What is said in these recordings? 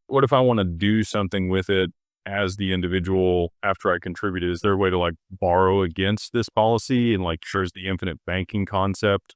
What if I want to do something with it as the individual after I contributed? Is there a way to like borrow against this policy and like shares the infinite banking concept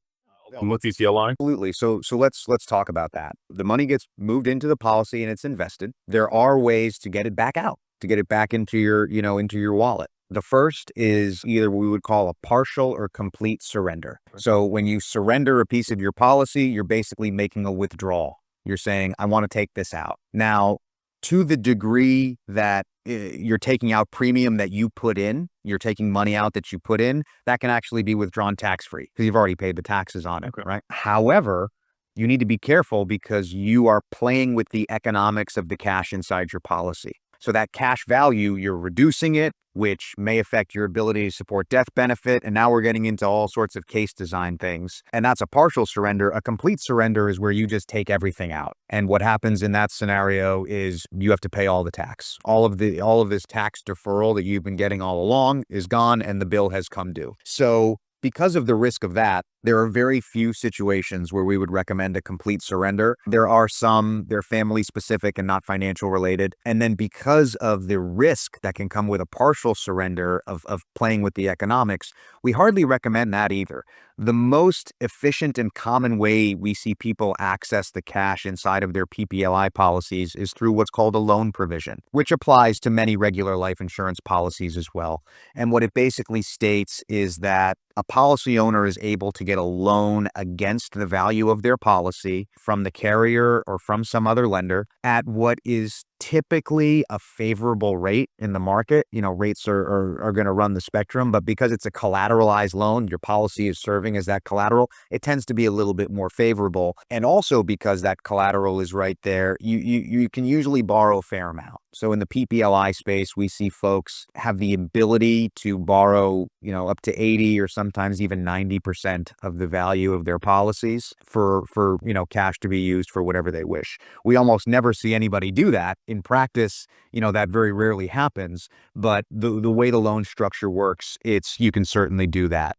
with PPLI? Absolutely. So let's talk about that. The money gets moved into the policy and it's invested. There are ways to get it back out, to get it back into your, into your wallet. The first is either we would call a partial or complete surrender. So when you surrender a piece of your policy, you're basically making a withdrawal. You're saying, I want to take this out. Now, to the degree that you're taking out premium that you put in, you're taking money out that you put in, that can actually be withdrawn tax-free because you've already paid the taxes on it, Okay. right? However, you need to be careful because you are playing with the economics of the cash inside your policy. So that cash value, you're reducing it, which may affect your ability to support death benefit. And now we're getting into all sorts of case design things. And that's a partial surrender. A complete surrender is where you just take everything out. And what happens in that scenario is you have to pay all the tax. All of this tax deferral that you've been getting all along is gone and the bill has come due. So because of the risk of that, there are very few situations where we would recommend a complete surrender. There are some, they're family specific and not financial related. And then because of the risk that can come with a partial surrender of playing with the economics, we hardly recommend that either. The most efficient and common way we see people access the cash inside of their PPLI policies is through what's called a loan provision, which applies to many regular life insurance policies as well. And what it basically states is that a policy owner is able to get a loan against the value of their policy from the carrier or from some other lender at what is typically a favorable rate in the market. Rates are going to run the spectrum, but because it's a collateralized loan, your policy is serving as that collateral, it tends to be a little bit more favorable. And also because that collateral is right there, you can usually borrow a fair amount. So in the PPLI space, we see folks have the ability to borrow, up to 80 or sometimes even 90% of the value of their policies for cash to be used for whatever they wish. We almost never see anybody do that. In practice, that very rarely happens, but the way the loan structure works, you can certainly do that.